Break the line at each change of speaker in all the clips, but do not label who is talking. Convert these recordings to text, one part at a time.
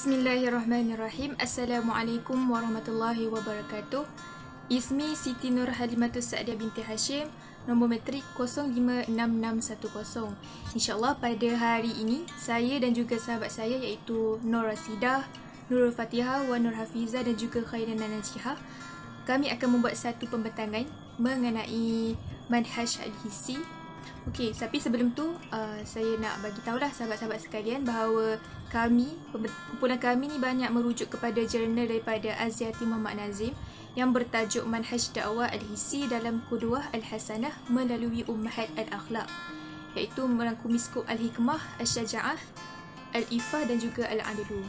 Bismillahirrahmanirrahim. Assalamualaikum warahmatullahi wabarakatuh. Ismi Siti Nur Halimatus Sa'diah binti Hashim, nombor metrik 056610. InsyaAllah pada hari ini, saya dan juga sahabat saya iaitu Nur Rasidah, Nurul Fatihah, Wan Nur Hafizah dan juga Khairina Najihah, kami akan membuat satu pembentangan mengenai manhaj al-hissi. Okey, tapi sebelum tu saya nak bagi tahulah sahabat-sahabat sekalian bahawa kumpulan kami ni banyak merujuk kepada jurnal daripada Azyati Muhammad Nazim yang bertajuk Manhaj Dakwah Al-Hissi dalam Qudwah Al-Hasanah melalui Ummahat Al-Akhlaq, iaitu merangkumi skop Al-Hikmah, Al-Syaja'ah, Al-Ifah dan juga Al-Adlu.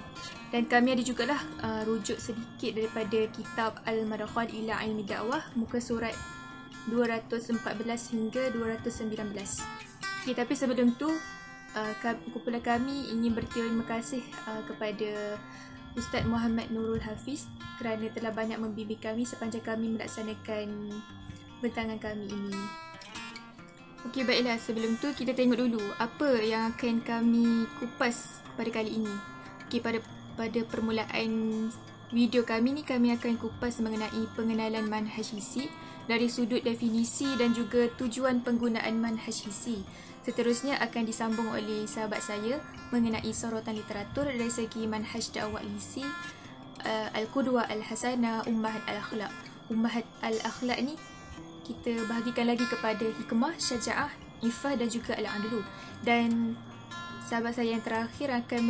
Dan kami ada jugalah rujuk sedikit daripada kitab Al-Madkhal ila Ilmi Dakwah, muka surat 214 hingga 219. Okay, tapi sebelum tu kumpulan kami ingin berterima kasih kepada Ustaz Muhammad Nurul Hafiz kerana telah banyak membimbing kami sepanjang kami melaksanakan bentangan kami ini. Okey, baiklah, sebelum tu kita tengok dulu apa yang akan kami kupas pada kali ini. Okey, pada permulaan video kami ni kami akan kupas mengenai pengenalan manhaj hissi dari sudut definisi dan juga tujuan penggunaan manhaj hissi. Seterusnya akan disambung oleh sahabat saya mengenai sorotan literatur dari segi manhaj dakwah hissi, Al-Qudwah Al-Hasanah, Ummahat Al-Akhlaq. Ummahat Al-Akhlaq ni kita bahagikan lagi kepada Hikmah, Syaja'ah, Ifah dan juga Al-Adlu. Dan sahabat saya yang terakhir akan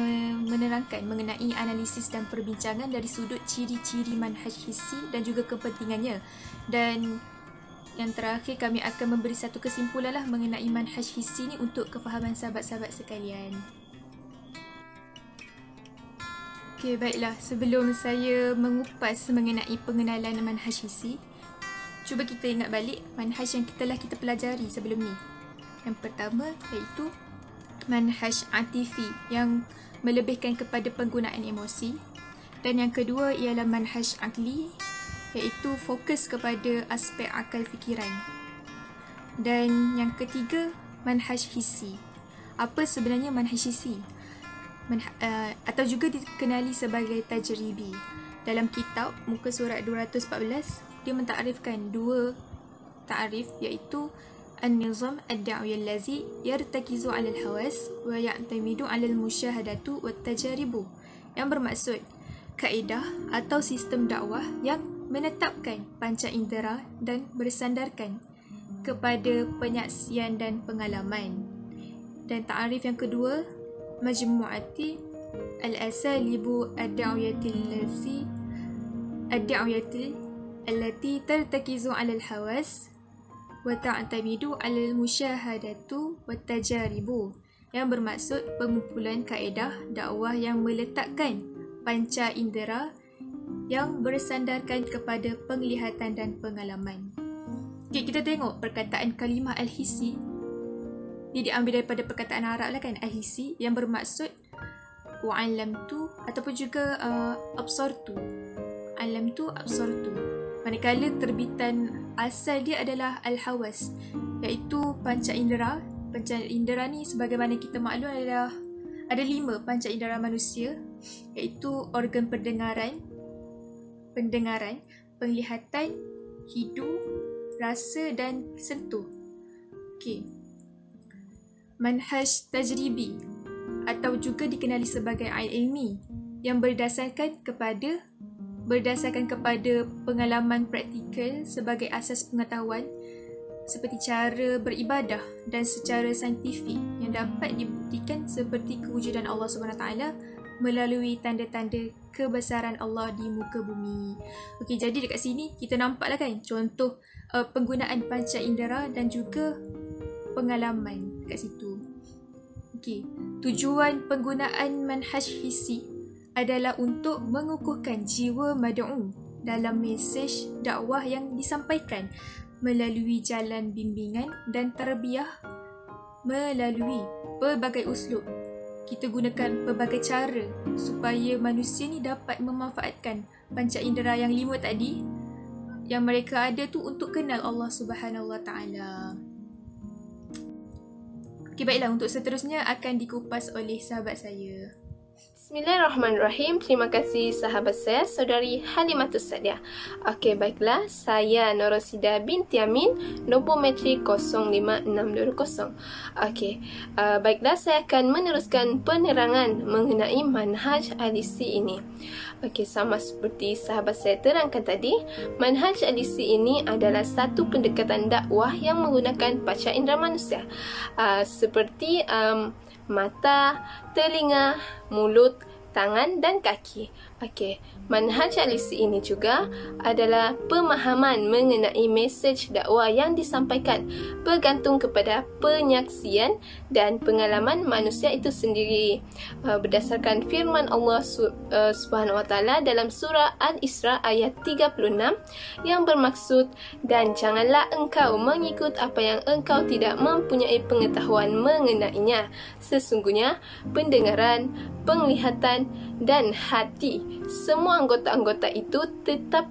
menerangkan mengenai analisis dan perbincangan dari sudut ciri-ciri manhaj hissi dan juga kepentingannya. Dan yang terakhir kami akan memberi satu kesimpulan lah mengenai manhaj hissi ni untuk kefahaman sahabat-sahabat sekalian. Okey, baiklah, sebelum saya mengupas mengenai pengenalan manhaj hissi, cuba kita ingat balik manhaj yang telah kita pelajari sebelum ni. Yang pertama iaitu manhaj atifi yang melebihkan kepada penggunaan emosi, dan yang kedua ialah manhaj akli iaitu fokus kepada aspek akal fikiran, dan yang ketiga manhaj hissi. Apa sebenarnya manhaj hissi? Atau juga dikenali sebagai tajribi. Dalam kitab muka surat 214 dia mentakrifkan dua takrif iaitu An-Nizam Ad-Da'wi Allazi Yartakizu 'ala al-hawas wa ya'tamidu 'ala al-musyahadatu wat-tajaribu, yang bermaksud kaedah atau sistem dakwah yang menetapkan panca indera dan bersandarkan kepada penyaksian dan pengalaman. Dan ta'arif yang kedua, Majmu'ati al-asalibu ad-da'wiyati allati tartakizu 'ala al-hawas wa ta'tamidu 'ala al-musyahadatu wat-tajaribu, yang bermaksud pengumpulan kaedah dakwah yang meletakkan panca indera yang bersandarkan kepada penglihatan dan pengalaman. Okay, kita tengok perkataan kalimah al-hissi. Dia diambil daripada perkataan Arab lah kan, al-hissi, yang bermaksud wa'allamtu ataupun juga absartu. Alamtu absartu. Manakala terbitan asal dia adalah al-hawas, iaitu panca indera. Panca indera ni sebagaimana kita maklum adalah ada 5 panca indera manusia, iaitu organ pendengaran, penglihatan, hidu, rasa dan sentuh. Okey. Manhaj tajribi atau juga dikenali sebagai ilmi yang berdasarkan kepada pengalaman praktikal sebagai asas pengetahuan seperti cara beribadah dan secara saintifik yang dapat dibuktikan seperti kewujudan Allah SWT melalui tanda-tanda kebesaran Allah di muka bumi. Okey, jadi dekat sini kita nampaklah kan contoh penggunaan panca indera dan juga pengalaman kat situ. Okey, tujuan penggunaan manhaj hissi adalah untuk mengukuhkan jiwa mad'u dalam mesej dakwah yang disampaikan melalui jalan bimbingan dan tarbiyah melalui pelbagai uslub. Kita gunakan pelbagai cara supaya manusia ni dapat memanfaatkan panca indera yang 5 tadi yang mereka ada tu untuk kenal Allah Subhanahu Wa Taala. Okey, baiklah, untuk seterusnya akan dikupas oleh sahabat saya.
Bismillahirrahmanirrahim. Terima kasih sahabat saya, Saudari Halimatus Sadiah. Okey, baiklah. Saya Nur Rosida binti Amin, nombor matrik 05620. Okey, baiklah, saya akan meneruskan penerangan mengenai manhaj Al-Isi ini. Okey, sama seperti sahabat saya terangkan tadi, manhaj Al-Isi ini adalah satu pendekatan dakwah yang menggunakan panca indera manusia. Seperti mata, telinga, mulut, tangan dan kaki. Okey, manhaj Al-Isi ini juga adalah pemahaman mengenai mesej dakwah yang disampaikan bergantung kepada penyaksian dan pengalaman manusia itu sendiri. Berdasarkan firman Allah Subhanahu Wa Taala dalam surah Al-Isra ayat 36 yang bermaksud, dan janganlah engkau mengikut apa yang engkau tidak mempunyai pengetahuan mengenainya. Sesungguhnya pendengaran, penglihatan dan hati, semua anggota-anggota itu tetap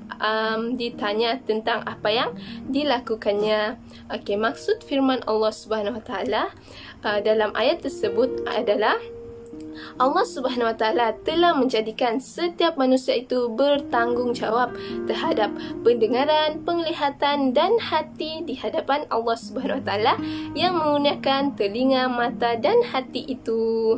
ditanya tentang apa yang dilakukannya. Okey, maksud firman Allah Subhanahu Wa Taala dalam ayat tersebut adalah Allah Subhanahu Wa Taala telah menjadikan setiap manusia itu bertanggungjawab terhadap pendengaran, penglihatan dan hati di hadapan Allah Subhanahu Wa Taala yang menggunakan telinga, mata dan hati itu.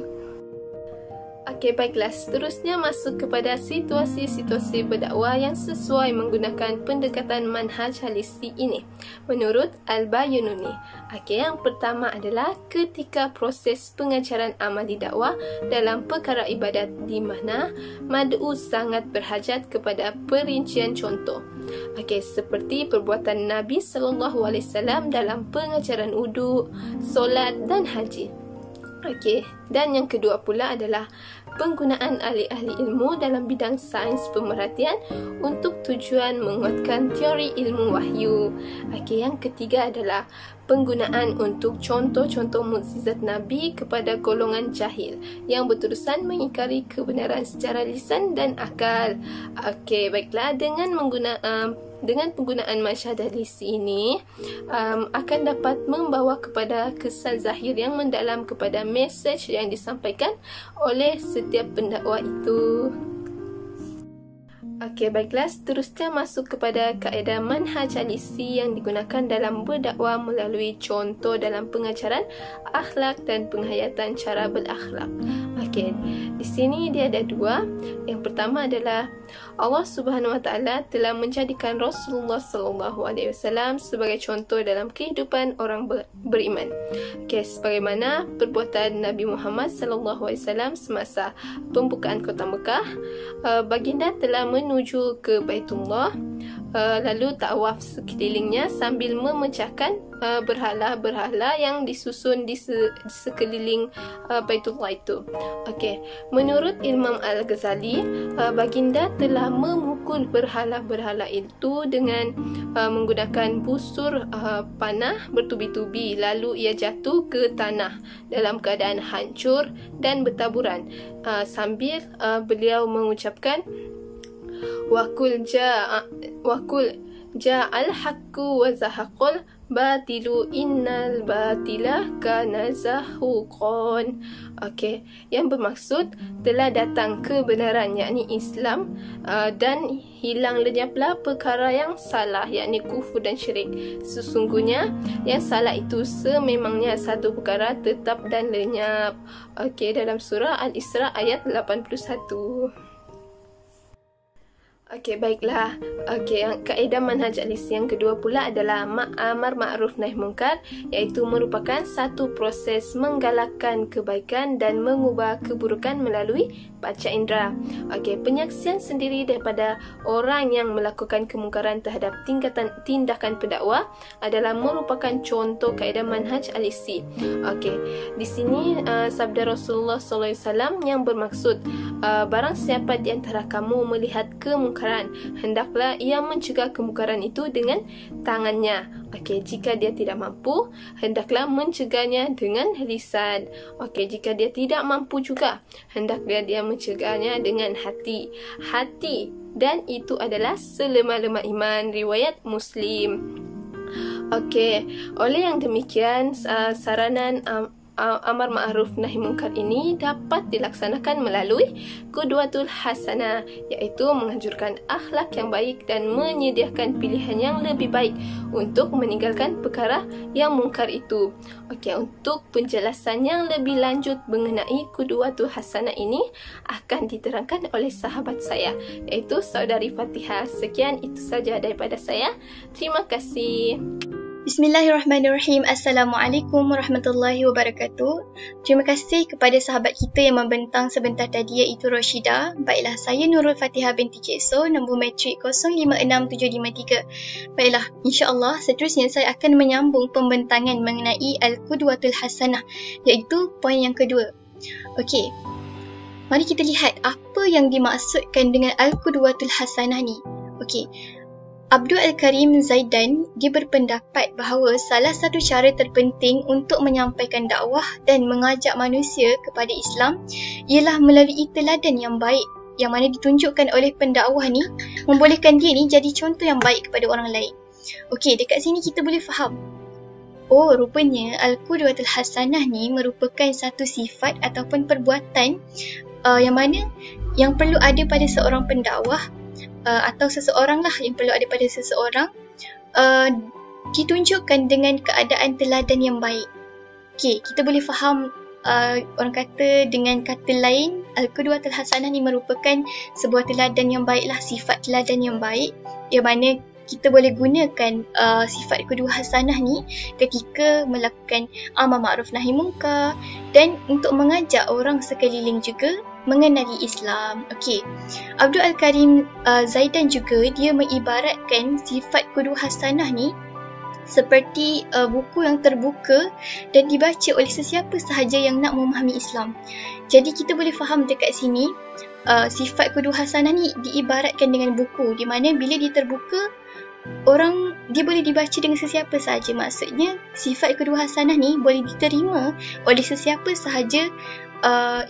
Okey, baiklah, seterusnya masuk kepada situasi-situasi berdakwah yang sesuai menggunakan pendekatan manhaj Al-Isi ini menurut Al-Bayununi. Okey, yang pertama adalah ketika proses pengajaran amali dakwah dalam perkara ibadat di mana mad'u sangat berhajat kepada perincian contoh. Okey, seperti perbuatan Nabi SAW dalam pengajaran wuduk, solat dan haji. Okey, dan yang kedua pula adalah penggunaan ahli-ahli ilmu dalam bidang sains pemerhatian untuk tujuan menguatkan teori ilmu wahyu. Okey, yang ketiga adalah penggunaan untuk contoh-contoh mukjizat Nabi kepada golongan jahil yang berterusan mengingkari kebenaran secara lisan dan akal. Okey, baiklah, dengan penggunaan manhaj Al-Isi ini akan dapat membawa kepada kesan zahir yang mendalam kepada mesej yang disampaikan oleh setiap pendakwa itu. Okey, baiklah, seterusnya masuk kepada kaedah manhaj Al-Isi yang digunakan dalam berdakwah melalui contoh dalam pengajaran akhlak dan penghayatan cara berakhlak. Okey, di sini dia ada dua. Yang pertama adalah Allah Subhanahu Wa Taala telah menjadikan Rasulullah SAW sebagai contoh dalam kehidupan orang beriman. Okey, sebagaimana perbuatan Nabi Muhammad SAW semasa pembukaan kota Mekah, baginda telah menuju ke Baitullah, lalu tawaf sekelilingnya sambil memecahkan berhala-berhala yang disusun di sekeliling Baitullah itu. Okey, menurut Imam Al-Ghazali, baginda telah memukul berhala-berhala itu dengan menggunakan busur panah bertubi-tubi, lalu ia jatuh ke tanah dalam keadaan hancur dan bertaburan sambil beliau mengucapkan Wakul ja'al haqqu wa zahaqul batilu innal batila kana zahuqan. Okey, yang bermaksud telah datang kebenaran yakni Islam dan hilang lenyaplah perkara yang salah yakni kufur dan syirik. Sesungguhnya yang salah itu sememangnya satu perkara tetap dan lenyap. Okey, dalam surah Al-Isra ayat 81. Okey, baiklah. Okey, kaedah manhaj Al-Isi yang kedua pula adalah amar ma'ruf nahi munkar, iaitu merupakan satu proses menggalakkan kebaikan dan mengubah keburukan melalui panca indera. Okey, penyaksian sendiri daripada orang yang melakukan kemungkaran terhadap tindakan pendakwah adalah merupakan contoh kaedah manhaj Al-Isi. Okey, di sini sabda Rasulullah SAW yang bermaksud barang siapa di antara kamu melihat kemungkaran, hendaklah ia mencegah kemungkaran itu dengan tangannya. Okey, jika dia tidak mampu, hendaklah mencegahnya dengan lisan. Okey, jika dia tidak mampu juga, hendaklah dia mencegahnya dengan hati. Dan itu adalah selemah-lemah iman, riwayat Muslim. Okey, oleh yang demikian saranan amar ma'ruf nahi munkar ini dapat dilaksanakan melalui qudwatul hasanah, iaitu menganjurkan akhlak yang baik dan menyediakan pilihan yang lebih baik untuk meninggalkan perkara yang munkar itu. Okey, untuk penjelasan yang lebih lanjut mengenai qudwatul hasanah ini akan diterangkan oleh sahabat saya, iaitu saudari Fatihah. Sekian itu saja daripada saya. Terima kasih.
Bismillahirrahmanirrahim. Assalamualaikum warahmatullahi wabarakatuh. Terima kasih kepada sahabat kita yang membentang sebentar tadi, iaitu Roshidah. Baiklah, saya Nurul Fatihah binti Cik So, nombor matrik 056753. Baiklah, insya-Allah seterusnya saya akan menyambung pembentangan mengenai Al-Qudwatul Hasanah, iaitu poin yang kedua. Okey. Mari kita lihat apa yang dimaksudkan dengan Al-Qudwatul Hasanah ni. Okey. Abdul Al-Karim Zaidan, dia berpendapat bahawa salah satu cara terpenting untuk menyampaikan dakwah dan mengajak manusia kepada Islam ialah melalui teladan yang baik yang mana ditunjukkan oleh pendakwah ni, membolehkan dia ni jadi contoh yang baik kepada orang lain. Okey, dekat sini kita boleh faham. Oh, rupanya Al-Qudwatul Hasanah ni merupakan satu sifat ataupun perbuatan yang mana yang perlu ada pada seorang pendakwah atau seseorang lah, yang perlu ada pada seseorang, ditunjukkan dengan keadaan teladan yang baik. Okey, kita boleh faham, orang kata dengan kata lain, Al-Qudwatul Hasanah ni merupakan sebuah teladan yang baik lah, sifat teladan yang baik, yang mana kita boleh gunakan sifat qudwah hasanah ni ketika melakukan amar ma'ruf nahi munkar dan untuk mengajak orang sekeliling juga mengenali Islam. Okey. Abdul Al-Karim Zaidan juga dia mengibaratkan sifat qudwah hasanah ni seperti buku yang terbuka dan dibaca oleh sesiapa sahaja yang nak memahami Islam. Jadi kita boleh faham dekat sini sifat qudwah hasanah ni diibaratkan dengan buku, di mana bila dia terbuka, orang dia boleh dibaca dengan sesiapa sahaja. Maksudnya sifat qudwah hasanah ni boleh diterima oleh sesiapa sahaja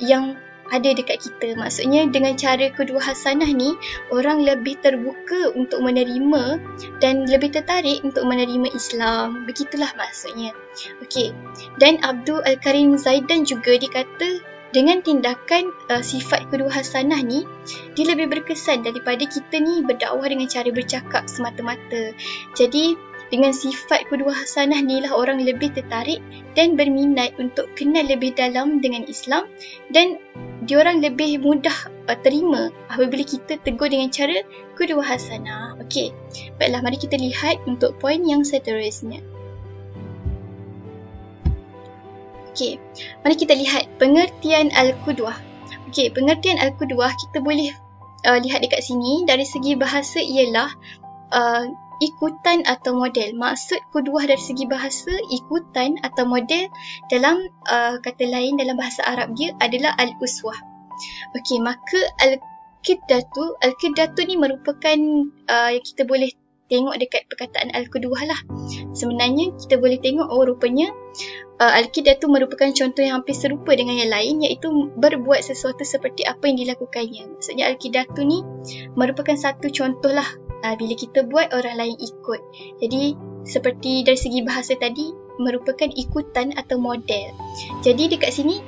yang ada dekat kita. Maksudnya dengan cara qudwah hasanah ni, orang lebih terbuka untuk menerima dan lebih tertarik untuk menerima Islam. Begitulah maksudnya. Okey. Dan Abdul Al-Karim Zaidan juga dikata dengan tindakan sifat qudwah hasanah ni, dia lebih berkesan daripada kita ni berdakwah dengan cara bercakap semata-mata. Jadi dengan sifat qudwah hasanah ni lah orang lebih tertarik dan berminat untuk kenal lebih dalam dengan Islam, dan diorang lebih mudah terima apabila kita tegur dengan cara qudwah hasanah. Okey. Baiklah, mari kita lihat untuk poin yang seterusnya. Okey, mari kita lihat pengertian Al-Qudwah. Okey, pengertian Al-Qudwah kita boleh lihat dekat sini. Dari segi bahasa ialah ikutan atau model. Maksud qudwah dari segi bahasa, ikutan atau model. Dalam kata lain, dalam bahasa Arab dia adalah Al-Uswah. Okey, maka Al-Qidatu ni merupakan yang kita boleh tengok dekat perkataan Al-Qudwah lah. Sebenarnya kita boleh tengok, oh rupanya Al-Qidatu merupakan contoh yang hampir serupa dengan yang lain, iaitu berbuat sesuatu seperti apa yang dilakukannya. Maksudnya Al-Qidatu ni merupakan satu contoh lah, bila kita buat orang lain ikut. Jadi seperti dari segi bahasa tadi, merupakan ikutan atau model. Jadi dekat sini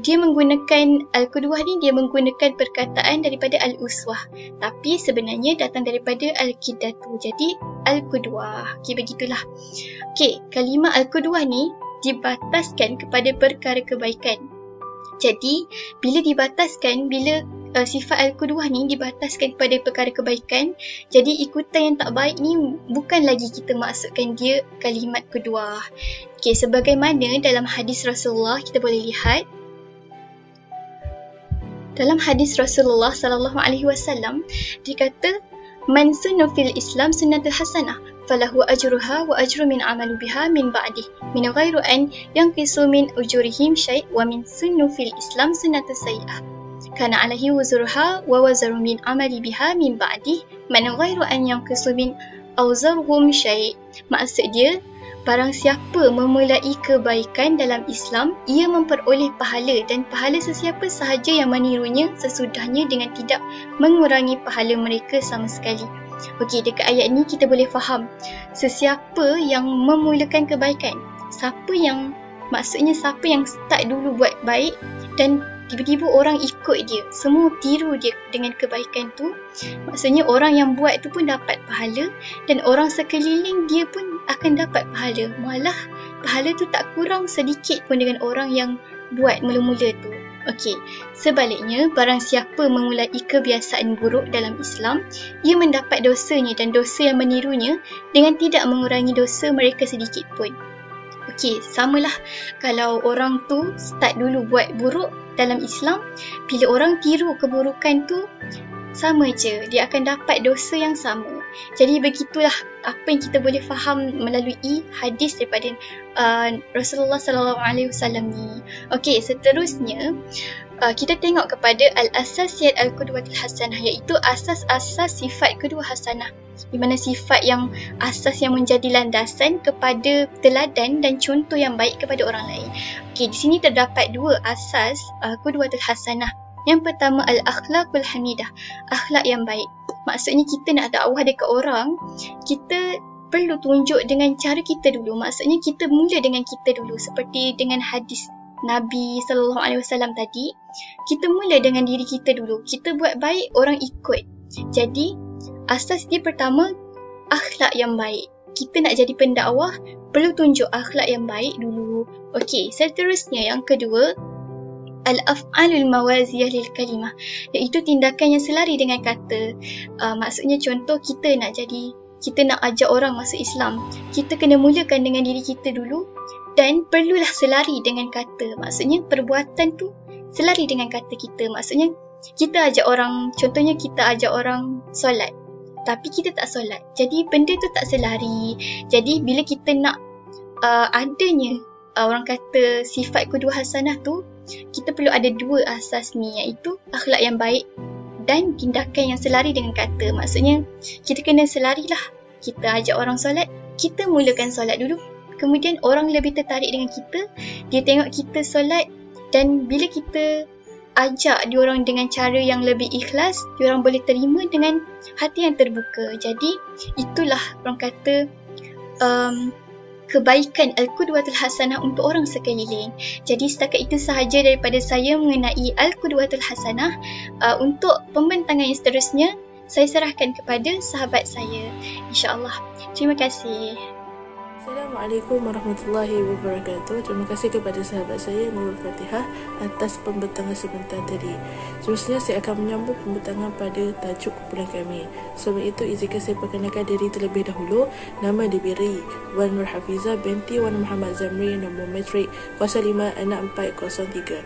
dia menggunakan Al-Qudwah ni, dia menggunakan perkataan daripada Al-Uswah, tapi sebenarnya datang daripada Al-Qidatu. Jadi Al-Qudwah. Okey, begitulah. Okey, kalimah Al-Qudwah ni dibataskan kepada perkara kebaikan. Jadi bila dibataskan, bila sifat Al-Qudwah ni dibataskan kepada perkara kebaikan, jadi ikutan yang tak baik ni bukan lagi kita maksudkan dia kalimat qudwah. Okey, sebagaimana dalam hadis Rasulullah kita boleh lihat. Dalam hadis Rasulullah sallallahu alaihi wasallam dikata, man sunna fil Islam sunnatul hasanah falahu ajruha wa ajru min amalu biha min ba'dih min ghairu an yanqisu min ujurihim syai' wa min sunnu fil Islam sunnatus sayyi'ah kana alaihi wuzruha wa wazru min amali biha min ba'dih man ghairu an yanqisu min awzarhum syai'. Maksud dia, barang siapa memulai kebaikan dalam Islam, ia memperoleh pahala, dan pahala sesiapa sahaja yang menirunya sesudahnya dengan tidak mengurangi pahala mereka sama sekali. Okey, dekat ayat ni kita boleh faham sesiapa yang memulakan kebaikan, siapa yang
Maksudnya siapa yang start dulu buat baik dan tiba-tiba orang ikut dia, semua tiru dia dengan kebaikan tu, maksudnya orang yang buat tu pun dapat pahala dan orang sekeliling dia pun akan dapat pahala. Malah pahala tu tak kurang sedikit pun dengan orang yang buat mula-mula tu. Okey, sebaliknya barang siapa memulai kebiasaan buruk dalam Islam, ia mendapat dosanya dan dosa yang menirunya dengan tidak mengurangi dosa mereka sedikit pun. Okey, samalah kalau orang tu start dulu buat buruk dalam Islam, bila orang tiru keburukan tu, sama je, dia akan dapat dosa yang sama. Jadi begitulah apa yang kita boleh faham melalui hadis daripada Rasulullah SAW ni. Okey, seterusnya kita tengok kepada al-asasiyat al-qudwatul hasanah, iaitu asas-asas sifat qudwah hasanah, di mana sifat yang asas yang menjadi landasan kepada teladan dan contoh yang baik kepada orang lain. Okey, di sini terdapat dua asas qudwatul hasanah. Yang pertama, al-akhlaqul hamidah, akhlak yang baik. Maksudnya kita nak dakwah dekat orang, kita perlu tunjuk dengan cara kita dulu. Maksudnya kita mula dengan kita dulu, seperti dengan hadis Nabi SAW tadi. Kita mula dengan diri kita dulu. Kita buat baik, orang ikut. Jadi asas dia pertama, akhlak yang baik. Kita nak jadi pendakwah, perlu tunjuk akhlak yang baik dulu. Okey, seterusnya yang kedua, al-af'alul mawaziyah lil kalimah, iaitu tindakan yang selari dengan kata. Maksudnya contoh, kita nak ajak orang masuk Islam, kita kena mulakan dengan diri kita dulu dan perlulah selari dengan kata. Maksudnya perbuatan tu selari dengan kata kita. Maksudnya kita ajak orang, contohnya kita ajak orang solat tapi kita tak solat, jadi benda tu tak selari. Jadi bila kita nak adanya orang kata sifat qudwah hasanah tu, kita perlu ada dua asas ni, iaitu akhlak yang baik dan tindakan yang selari dengan kata. Maksudnya kita kena selarilah. Kita ajak orang solat, kita mulakan solat dulu, kemudian orang lebih tertarik dengan kita, dia tengok kita solat, dan bila kita ajak diorang dengan cara yang lebih ikhlas, diorang boleh terima dengan hati yang terbuka. Jadi itulah orang kata kebaikan al-qudwatul hasanah untuk orang sekeliling. Jadi setakat itu sahaja daripada saya mengenai al-qudwatul hasanah. Untuk pembentangan yang seterusnya, saya serahkan kepada sahabat saya, insya-Allah. Terima kasih.
Assalamualaikum warahmatullahi wabarakatuh. Terima kasih kepada sahabat saya Nurul Fatihah atas pembentangan sebentar tadi. Seterusnya saya akan menyambung pembentangan pada tajuk kumpulan kami. Sebelum itu, izinkan saya perkenalkan diri terlebih dahulu. Nama diberi Wan Nur Hafizah binti Wan Muhammad Zamri, nombor matrik 056403.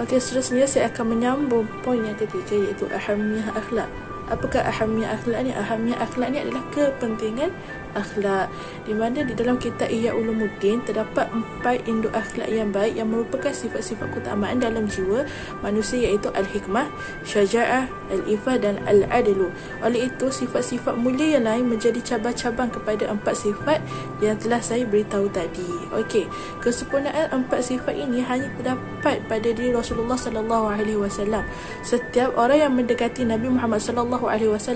Okey, seterusnya saya akan menyambung poin yang ketiga, iaitu ahamiyah akhlak. Apakah ahamiyah akhlak ni? Ahamiyah akhlak ni adalah kepentingan akhlak, di mana di dalam kitab Ihya Ulumuddin terdapat 4 induk akhlak yang baik yang merupakan sifat-sifat keutamaan dalam jiwa manusia, iaitu al-hikmah, syaja'ah, al-ifah dan al-adlu. Oleh itu, sifat-sifat mulia yang lain menjadi cabang-cabang kepada 4 sifat yang telah saya beritahu tadi. Okey, kesempurnaan 4 sifat ini hanya terdapat pada diri Rasulullah SAW. Setiap orang yang mendekati Nabi Muhammad SAW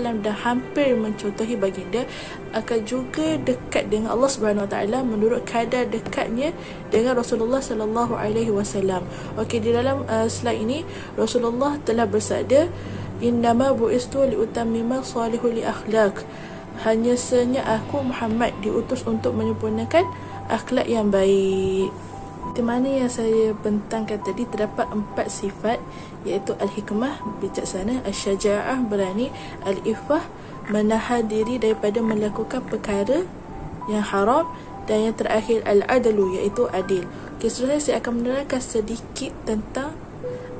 dan hampir mencontohi baginda akan juga dekat dengan Allah Subhanahu Wa Taala menurut kadar dekatnya dengan Rasulullah sallallahu alaihi wasallam. Okey, di dalam slide ini Rasulullah telah bersabda, "Innama bu'istu liutammima salihul akhlaq." Hanya sahaja aku Muhammad diutus untuk menyempurnakan akhlak yang baik. Di mana yang saya bentangkan tadi terdapat 4 sifat, iaitu al-hikmah, bijaksana, al-syaja'ah, berani, al-ifah, menahan diri daripada melakukan perkara yang haram, dan yang terakhir al-adlu, iaitu adil. Okay, seterusnya saya akan menerangkan sedikit tentang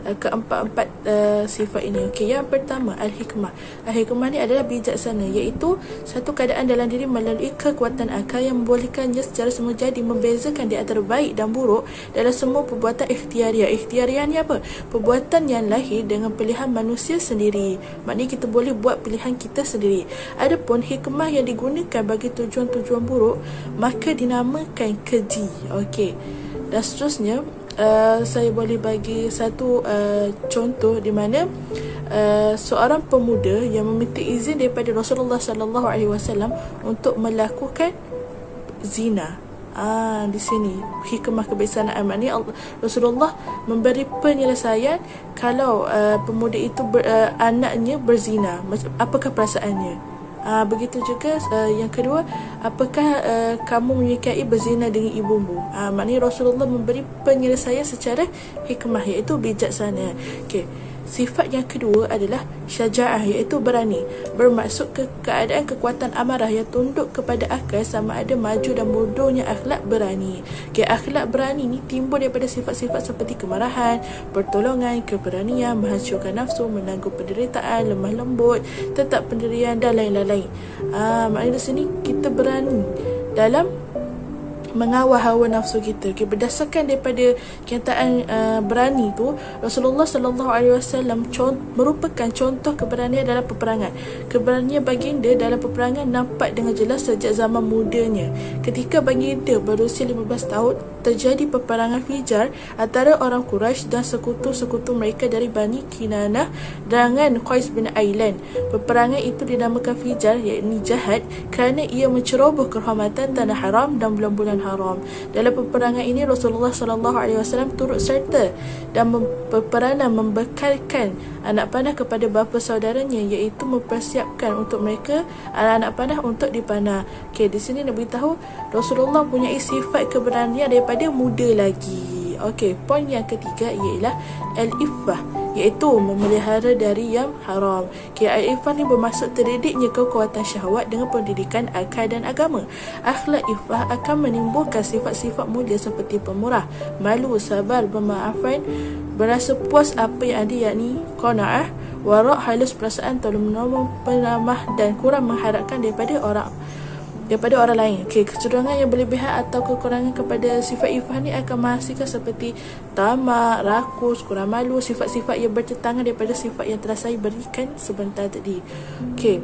keempat-empat sifat ini. Okey, yang pertama al-hikmah. Al-hikmah ni adalah bijaksana, iaitu satu keadaan dalam diri melalui kekuatan akal yang membolehkannya secara semujadi membezakan di antara baik dan buruk dalam semua perbuatan ikhtiariah. Ikhtiariah ni apa? Perbuatan yang lahir dengan pilihan manusia sendiri. Maknanya kita boleh buat pilihan kita sendiri. Adapun hikmah yang digunakan bagi tujuan-tujuan buruk, maka dinamakan keji. Okey. Dan seterusnya saya boleh bagi satu contoh di mana seorang pemuda yang meminta izin daripada Rasulullah sallallahu alaihi wasallam untuk melakukan zina. Di sini hikmah kebijaksanaan, maknanya Rasulullah memberi penyelesaian kalau pemuda itu anaknya berzina, apakah perasaannya. Begitu juga yang kedua, apakah kamu menyukai berzina dengan ibumu. Maknanya Rasulullah memberi penyelesaian secara hikmah, iaitu bijaksana. Okey. Sifat yang kedua adalah syaja'ah, iaitu berani. Bermaksud keadaan kekuatan amarah yang tunduk kepada akal, sama ada maju dan mundurnya akhlak berani. Okay, akhlak berani ni timbul daripada sifat-sifat seperti kemarahan, pertolongan, keberanian, menghancurkan nafsu, menanggung penderitaan, lemah lembut, tetap pendirian dan lain-lain. Maknanya di sini kita berani dalam mengawal hawa nafsu kita. Okay, berdasarkan daripada kenyataan berani tu, Rasulullah SAW merupakan contoh keberanian dalam peperangan. Keberanian baginda dalam peperangan nampak dengan jelas sejak zaman mudanya. Ketika baginda berusia 15 tahun, terjadi peperangan Fijar antara orang Quraisy dan sekutu-sekutu mereka dari Bani Kinanah dengan Qais bin Ailan. Peperangan itu dinamakan Fijar, iaitu jihad, kerana ia menceroboh kehormatan tanah haram dan bulan-bulan haram. Dalam peperangan ini Rasulullah SAW turut serta dan berperanan membekalkan anak panah kepada bapa saudaranya, iaitu mempersiapkan untuk mereka anak panah untuk dipanah. Okey, di sini nak beritahu Rasulullah punya sifat keberanian daripada muda lagi. Okey, poin yang ketiga ialah al-iffah, iaitu memelihara dari yang haram. Okay, al-iffah ni bermaksud terdidiknya kekuatan syahwat dengan pendidikan akal dan agama. Akhlak iffah akan menimbulkan sifat-sifat mulia seperti pemurah, malu, sabar, bermaafan, berasa puas apa yang ada, yakni qanaah, wara', halus perasaan, tolong menolong, penamah dan kurang mengharapkan daripada orang lain. Okay, kecenderungan yang berlebihan atau kekurangan kepada sifat iffah ni akan menghasilkan seperti tamak, rakus, kurang malu, sifat-sifat yang bertentangan daripada sifat yang telah saya berikan sebentar tadi. Okay,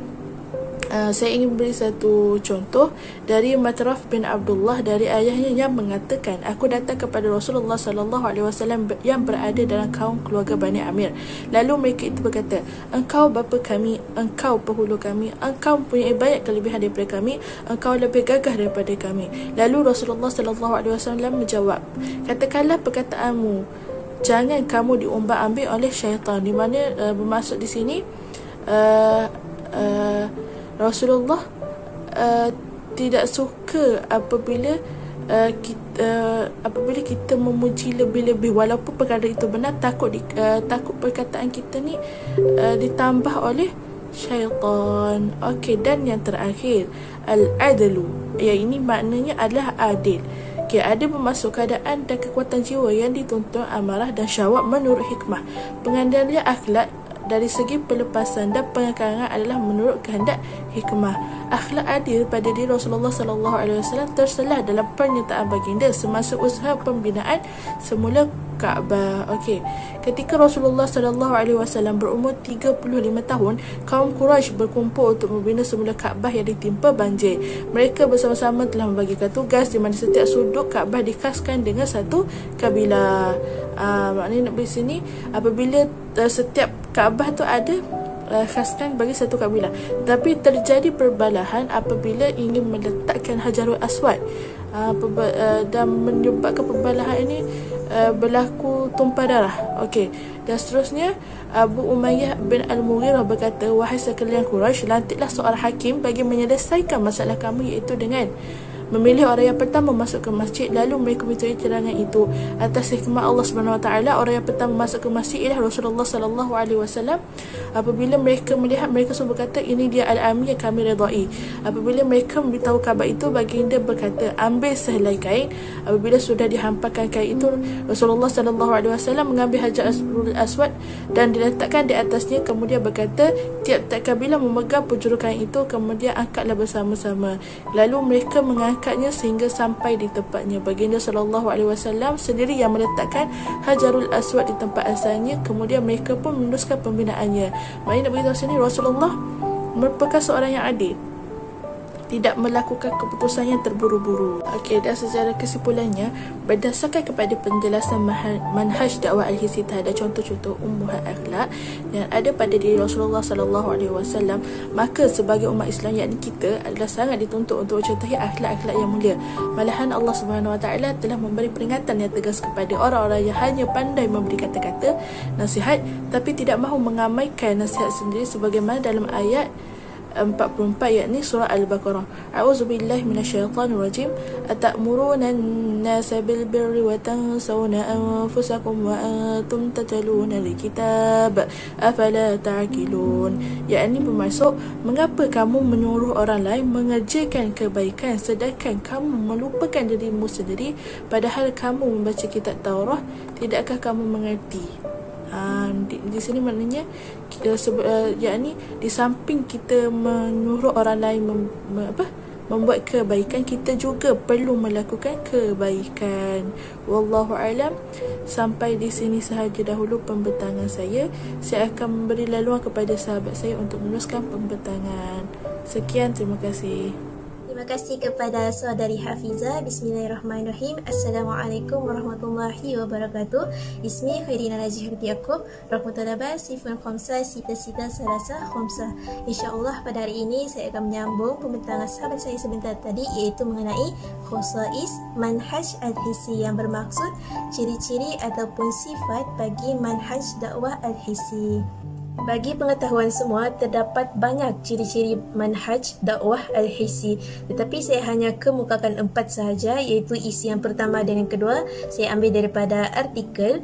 saya ingin beri satu contoh dari Matraf bin Abdullah dari ayahnya yang mengatakan, aku datang kepada Rasulullah SAW yang berada dalam kaum keluarga Bani Amir. Lalu mereka itu berkata, engkau bapa kami, engkau penghulu kami, engkau mempunyai banyak kelebihan daripada kami, engkau lebih gagah daripada kami. Lalu Rasulullah SAW menjawab, katakanlah perkataanmu, jangan kamu diumbar-ambing oleh syaitan. Di mana bermaksud di sini Rasulullah tidak suka apabila kita memuji lebih-lebih, walaupun perkara itu benar, takut perkataan kita ni ditambah oleh syaitan. Okey, dan yang terakhir al-adlu, ini maknanya adalah adil. Okay, ada bermaksud keadaan dan kekuatan jiwa yang dituntun amarah dan syahwat menurut hikmah. Pengandaian akhlak dari segi pelepasan dan pengekarangan adalah menurut kehendak hikmah. Akhlak adil pada diri Rasulullah SAW terselah dalam pernyataan baginda semasa usaha pembinaan semula Kaabah. Okey, ketika Rasulullah SAW berumur 35 tahun, kaum Quraisy berkumpul untuk membina semula Kaabah yang ditimpa banjir. Mereka bersama-sama telah membagikan tugas di mana setiap sudut Kaabah dikhaskan dengan satu kabilah. Maknanya nak di sini apabila setiap Kaabah tu ada khaskan bagi satu kabilah, tapi terjadi perbalahan apabila ingin meletakkan Hajarul Aswad, dan menyebabkan perbalahan ini berlaku tumpah darah. Okey, dan seterusnya Abu Umayyah bin Al-Mughirah berkata, wahai sekalian Quraisy, lantiklah seorang hakim bagi menyelesaikan masalah kamu, iaitu dengan memilih orang yang pertama masuk ke masjid. Lalu mereka mencari terangan itu atas hikmah Allah SWT. Orang yang pertama masuk ke masjid ialah Rasulullah SAW. Apabila mereka melihat, mereka semua berkata, ini dia al-amin yang kami redai. Apabila mereka memberitahu khabar itu, baginda berkata, ambil sehelai kain. Apabila sudah dihampakan kain itu, Rasulullah SAW mengambil Hajarul Aswad dan diletakkan di atasnya, kemudian berkata, tiap-tiap kabilah memegang penjuru kain itu, kemudian angkatlah bersama-sama. Lalu mereka mengangkatnya sehingga sampai di tempatnya. Baginda SAW sendiri yang meletakkan Hajarul Aswad di tempat asalnya, kemudian mereka pun meneruskan pembinaannya. Maknanya nak beritahu sini, Rasulullah merupakan seorang yang adil. tidak melakukan keputusan yang terburu-buru. Okey, dan secara kesimpulannya, berdasarkan kepada penjelasan manhaj dakwah al-hissi terhadap contoh-contoh ummahat akhlak yang ada pada diri Rasulullah SAW, maka sebagai umat Islam, yakni kita, adalah sangat dituntut untuk mencontohi akhlak-akhlak yang mulia. Malahan Allah SWT telah memberi peringatan yang tegas kepada orang-orang yang hanya pandai memberi kata-kata nasihat tapi tidak mahu mengamaikan nasihat sendiri, sebagaimana dalam ayat 44, yakni surah Al-Baqarah. A'udzubillahi minasyaitonir rajim. Atamuruna an-nasa bil birri wa tansawna anfusakum wa antum tatluna al-kitab afala ta'qilun. Yakni bermaksud, mengapa kamu menyuruh orang lain mengerjakan kebaikan sedangkan kamu melupakan dirimu sendiri, padahal kamu membaca kitab Taurat, tidakkah kamu mengerti? Di sini maknanya yakni di samping kita menyuruh orang lain membuat kebaikan, kita juga perlu melakukan kebaikan. Wallahu alam. Sampai di sini sahaja dahulu pembentangan saya. Saya akan memberi laluan kepada sahabat saya untuk meneruskan pembentangan. Sekian, terima kasih.
Terima kasih kepada saudari Hafizah. Bismillahirrahmanirrahim. Assalamualaikum warahmatullahi wabarakatuh. Ismi Khairina Najih Yaakob. Rahmatullah Sifun Khamsa Sita Salasa Khamsa. InsyaAllah pada hari ini saya akan menyambung pembentangan sahabat saya sebentar tadi, iaitu mengenai khosais manhaj al-hissi, yang bermaksud ciri-ciri ataupun sifat bagi manhaj dakwah al-hissi. Bagi pengetahuan semua, terdapat banyak ciri-ciri manhaj dakwah al-hissi, tetapi saya hanya kemukakan 4 sahaja, iaitu isi yang pertama dan yang kedua saya ambil daripada artikel,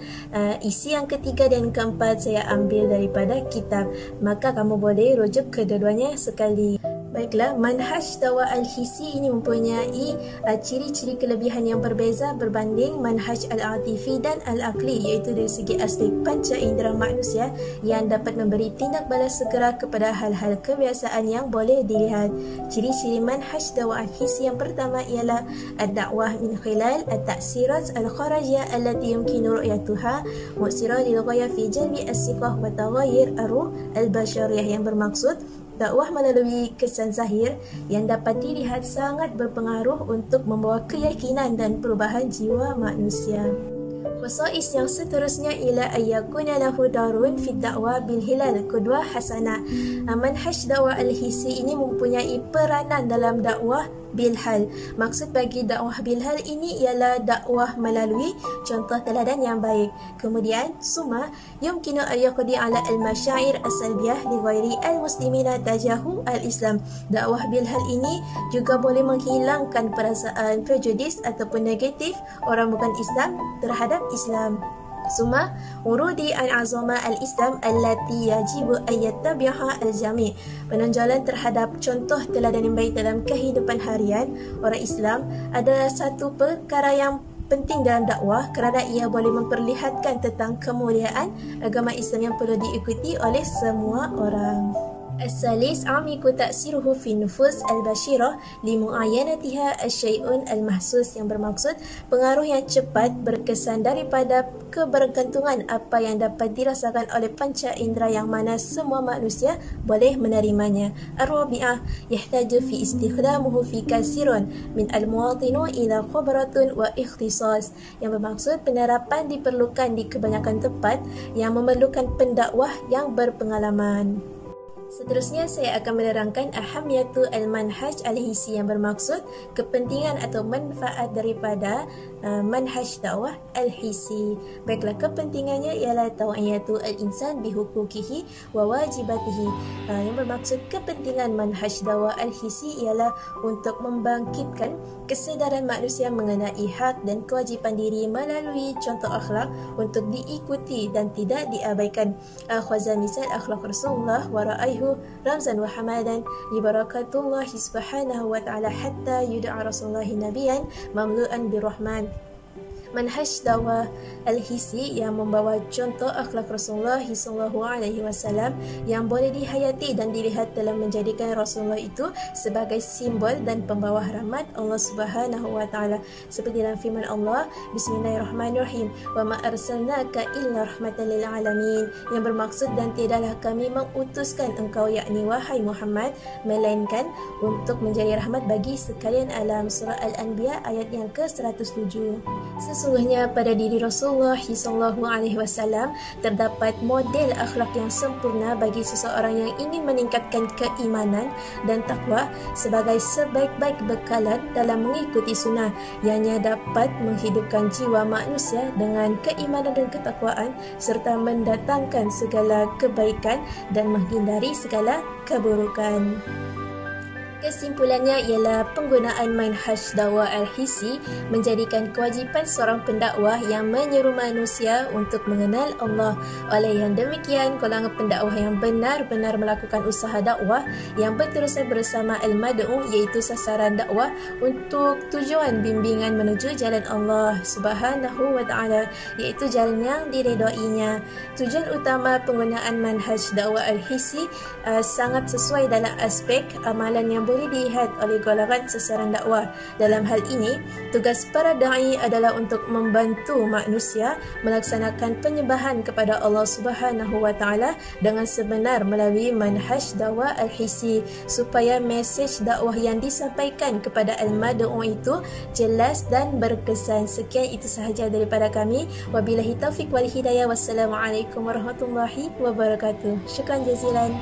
isi yang ketiga dan keempat saya ambil daripada kitab. Maka kamu boleh rujuk kedua-duanya sekali. Baiklah, manhaj dakwah al-hissi ini mempunyai ciri-ciri kelebihan yang berbeza berbanding manhaj al-atifi dan al-aqli, iaitu dari segi aspek panca indera manusia yang dapat memberi tindak balas segera kepada hal-hal kebiasaan yang boleh dilihat. Ciri-ciri manhaj dakwah al-hissi yang pertama ialah ad-da'wah min khilal at-ta'sirat al-kharajiyah allati yumkinu ru'yatuha mu'sirah lil ghaya fi jalbi as-siqah wa taghayyur ar-ruh al-bashariyah, yang bermaksud dakwah melalui kesan zahir yang dapat dilihat sangat berpengaruh untuk membawa keyakinan dan perubahan jiwa manusia. Khosais yang seterusnya ialah ayyakuna lahu darun fi dakwah bil hilal qudwah hasanah. Manhaj dakwah al-hissi ini mempunyai peranan dalam dakwah bilhal. Maksud bagi dakwah bilhal ini ialah dakwah melalui contoh teladan yang baik. Kemudian summa yumkinu an yaqdi ala al-masyair as-salbiyah li ghairi al-muslimina tajahu al-islam. Dakwah bilhal ini juga boleh menghilangkan perasaan prejudis ataupun negatif orang bukan Islam terhadap Islam. Summa urudi an azama al-Islam allati yajibu an yattabi'aha al-jami'. Penonjolan terhadap contoh teladan yang baik dalam kehidupan harian orang Islam adalah satu perkara yang penting dalam dakwah, kerana ia boleh memperlihatkan tentang kemuliaan agama Islam yang perlu diikuti oleh semua orang. As-salis amiku ta'siruhu fi nufus al-bashirah limu'ayanatiha al-syai'un al-mahsus, yang bermaksud pengaruh yang cepat berkesan daripada kebergantungan apa yang dapat dirasakan oleh panca indera yang mana semua manusia boleh menerimanya. Ar-rabi'ah yahtaju fi istikhdamuhu fi kasirun min al-muwatinu ila khubratun wa ikhtisas, yang bermaksud penerapan diperlukan di kebanyakan tempat yang memerlukan pendakwah yang berpengalaman. Seterusnya saya akan menerangkan ahamiyatu al-manhaj al-hissi, yang bermaksud kepentingan atau manfaat daripada manhaj dakwah al-hissi. Baiklah, kepentingannya ialah tawiyatu al-insan bihuquqihi wa wajibatihi. Yang bermaksud kepentingan manhaj dakwah al-hissi ialah untuk membangkitkan kesedaran manusia mengenai hak dan kewajipan diri melalui contoh akhlak untuk diikuti dan tidak diabaikan. Khazan misal akhlak Rasulullah wa ra'ayhu ramzan wa hamadan li barakatullahi subhanahu wa ta'ala hatta yud'a Rasulullah nabiyan mamlu'an birrahman. Manhaj dakwah al-hisi yang membawa contoh akhlak Rasulullah SAW yang boleh dihayati dan dilihat dalam menjadikan Rasulullah itu sebagai simbol dan pembawa rahmat Allah Subhanahu wa taala. Seperti dalam firman Allah, Bismillahirrahmanirrahim, wa ma arsalnaka illa rahmatan lil alamin, yang bermaksud dan tiadalah kami mengutuskan engkau yakni wahai Muhammad melainkan untuk menjadi rahmat bagi sekalian alam. Surah Al-Anbiya ayat yang ke-107. Sesungguhnya pada diri Rasulullah SAW terdapat model akhlak yang sempurna bagi seseorang yang ingin meningkatkan keimanan dan takwa sebagai sebaik-baik bekalan dalam mengikuti sunnah, ianya dapat menghidupkan jiwa manusia dengan keimanan dan ketakwaan serta mendatangkan segala kebaikan dan menghindari segala keburukan. Kesimpulannya ialah penggunaan manhaj dakwah al-hisi menjadikan kewajipan seorang pendakwah yang menyeru manusia untuk mengenal Allah. Oleh yang demikian, golongan pendakwah yang benar-benar melakukan usaha dakwah yang berterusan bersama al-mad'u, iaitu sasaran dakwah untuk tujuan bimbingan menuju jalan Allah Subhanahu wa taala, iaitu jalan yang diredainya. Tujuan utama penggunaan manhaj dakwah al-hisi sangat sesuai dalam aspek amalan yang boleh dilihat oleh golongan sasaran dakwah. Dalam hal ini, tugas para da'i adalah untuk membantu manusia melaksanakan penyembahan kepada Allah Subhanahu wa taala dengan sebenar melalui manhaj dakwah al-hisi, supaya mesej dakwah yang disampaikan kepada al-mad'u itu jelas dan berkesan. Sekian itu sahaja daripada kami. Wabillahi taufiq wal hidayah. Wassalamualaikum warahmatullahi wabarakatuh. Syukran jazilan.